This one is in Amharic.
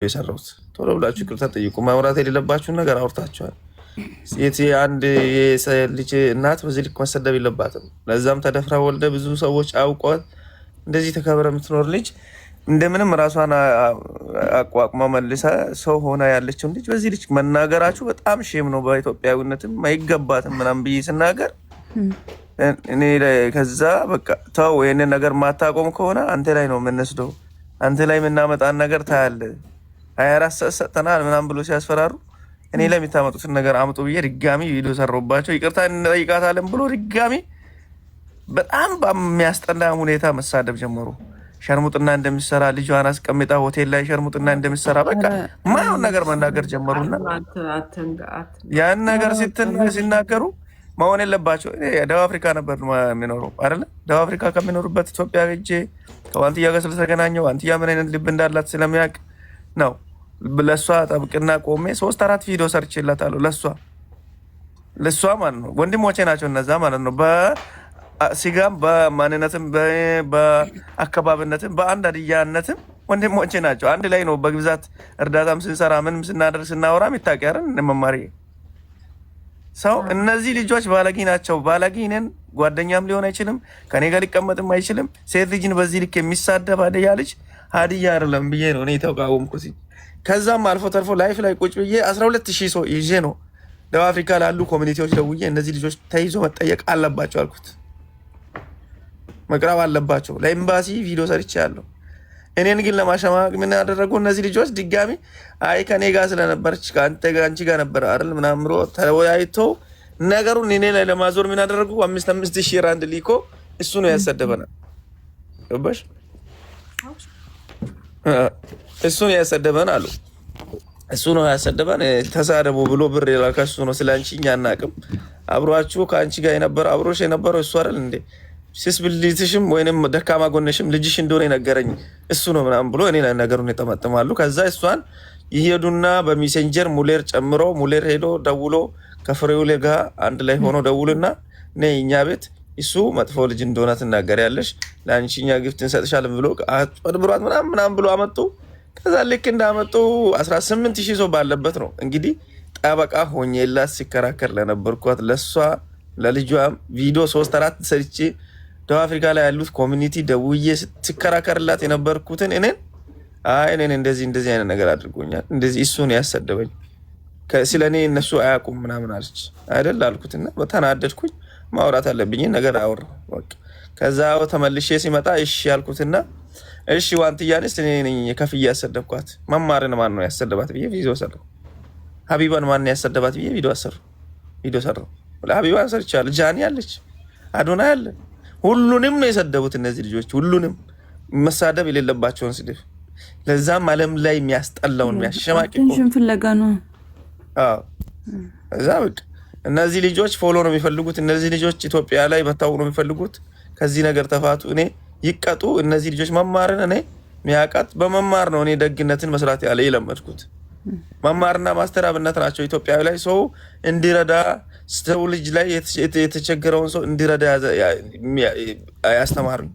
የሰራሁት ቶሎ ብላችሁ ይቅርታ ጠይቁ። ማውራት የሌለባችሁን ነገር አውርታችኋል። አንድ ልጅ እናት በዚህ ልክ መሰደብ የለባትም። ለዛም ተደፍራ ወልደ ብዙ ሰዎች አውቋት እንደዚህ ተከብረ የምትኖር ልጅ እንደምንም ራሷን አቋቁማ መልሳ ሰው ሆና ያለችውን ልጅ በዚህ ልጅ መናገራችሁ በጣም ሼም ነው። በኢትዮጵያዊነትም አይገባትም ምናምን ብዬ ስናገር እኔ ከዛ በቃ ተው ይሄንን ነገር ማታቆም ከሆነ አንተ ላይ ነው የምንወስደው፣ አንተ ላይ የምናመጣን ነገር ታያለህ፣ 24 ሰዓት ሰጥተናል ምናምን ብሎ ሲያስፈራሩ እኔ ላይ የምታመጡትን ነገር አምጡ ብዬ ድጋሚ ቪዲዮ ሰራሁባቸው። ይቅርታ እንጠይቃታለን ብሎ ድጋሚ በጣም በሚያስጠላ ሁኔታ መሳደብ ጀመሩ። ሸርሙጥና እንደሚሰራ ልጇን አስቀምጣ ሆቴል ላይ ሸርሙጥና እንደሚሰራ በቃ ማየውን ነገር መናገር ጀመሩና ያን ነገር ሲናገሩ መሆን የለባቸው። ደቡብ አፍሪካ ነበር የሚኖረው አይደለ? ደቡብ አፍሪካ ከሚኖሩበት ኢትዮጵያ ሄጄ ከዋንትያ ጋር ስለተገናኘው ዋንትያ ምን አይነት ልብ እንዳላት ስለሚያውቅ ነው ለእሷ ጠብቅና ቆሜ 3-4 ቪዲዮ ሰርችላታለሁ። ለእሷ ማለት ነው። ወንድሞቼ ናቸው እነዛ ማለት ነው። በስጋም በማንነትም በአካባቢነትም በአንድ አድያነትም ወንድሞቼ ናቸው። አንድ ላይ ነው በግብዛት እርዳታም ስንሰራ ምንም ስናደርግ ስናወራም ይታወቃል። መማሪ ሰው እነዚህ ልጆች ባለጌ ናቸው። ባለጌ ነን። ጓደኛም ሊሆን አይችልም፣ ከኔ ጋር ሊቀመጥም አይችልም። ሴት ልጅን በዚህ ልክ የሚሳደብ ሀዲያ ልጅ ሀዲያ አይደለም ብዬ ነው እኔ ተቃወምኩት። ከዛም አልፎ ተርፎ ላይፍ ላይ ቁጭ ብዬ 12,000 ሰው ይዤ ነው ደቡብ አፍሪካ ላሉ ኮሚኒቲዎች ደውዬ እነዚህ ልጆች ተይዞ መጠየቅ አለባቸው አልኩት። መቅረብ አለባቸው። ለኤምባሲ ቪዲዮ ሰርቼ ያለው እኔን ግን ለማሸማቅ ምን ያደረጉ እነዚህ ልጆች ድጋሚ አይ ከኔ ጋር ስለነበረች ከአንቺ ጋር ነበር አይደል ምናምን ብሎ ተወያይተው ነገሩን እኔ ላይ ለማዞር ምን ያደረጉ 5,000 ራንድ ሊኮ እሱ ነው ያሰደበናል። ገባሽ? እሱ ነው ያሰደበን አሉ። እሱ ነው ያሰደበን። ተሳደቡ ብሎ ብር የላከው እሱ ነው። ስለአንቺ እኛ አናውቅም። አብሯችሁ ከአንቺ ጋር የነበረው አብሮሽ የነበረው እሱ አይደል እንዴ? ሲስ ብልትሽም ወይንም ደካማ ጎነሽም ልጅሽ እንደሆነ የነገረኝ እሱ ነው ምናምን ብሎ እኔ ነገሩን ይጠመጥማሉ። ከዛ እሷን ይሄዱና በሜሴንጀር ሙሌር ጨምሮ ሙሌር ሄዶ ደውሎ ከፍሬውሌ ጋር አንድ ላይ ሆኖ ደውልና ነይ እኛ ቤት እሱ መጥፎ ልጅ እንደሆነ ትናገሪያለሽ፣ ለአንቺ እኛ ግፍት እንሰጥሻለን ብሎ አጥብሯት ምናምን ብሎ አመጡ። ከዛ ልክ እንዳመጡ 18,000 ሰው ባለበት ነው እንግዲህ ጠበቃ ሆኜላት ሲከራከር ለነበርኳት ለሷ ለልጇም ቪዲዮ 3-4 ሰርቼ ደቡብ አፍሪካ ላይ ያሉት ኮሚኒቲ ደውዬ ሲከራከርላት የነበርኩትን እኔን እንደዚህ አይነት ነገር አድርጎኛል፣ እንደዚህ እሱን ያሰደበኝ ስለኔ እነሱ አያውቁም ምናምን አለች አይደል አልኩትና በተናደድኩኝ ማውራት አለብኝ ነገር አወራሁ። በቃ ከዛ ተመልሼ ሲመጣ እሺ ያልኩትና እሺ ዋንትያንስ እኔ ነኝ ከፍዬ ያሰደብኳት። መማርን ማን ነው ያሰደባት ብዬ ቪዲዮ ሰራሁ። ሀቢባን ማን ነው ያሰደባት ብዬ ቪዲዮ ሰራሁ። ለሀቢባን ሰርቻለሁ። ጃኒ አለች፣ አዶና ያለ ሁሉንም ነው የሰደቡት እነዚህ ልጆች። ሁሉንም መሳደብ የሌለባቸውን ስድብ፣ ለዛም ዓለም ላይ የሚያስጠላውን የሚያሸማቅቀው ፍለጋ ነው። እዛ በቃ እነዚህ ልጆች ፎሎ ነው የሚፈልጉት። እነዚህ ልጆች ኢትዮጵያ ላይ መታወቅ ነው የሚፈልጉት። ከዚህ ነገር ተፋቱ፣ እኔ ይቀጡ። እነዚህ ልጆች መማርን እኔ ሚያውቃት በመማር ነው። እኔ ደግነትን መስራት ያለ የለመድኩት መማርና ማስተር አብነት ናቸው። ኢትዮጵያዊ ላይ ሰው እንዲረዳ ሰው ልጅ ላይ የተቸገረውን ሰው እንዲረዳ ያስተማሩኝ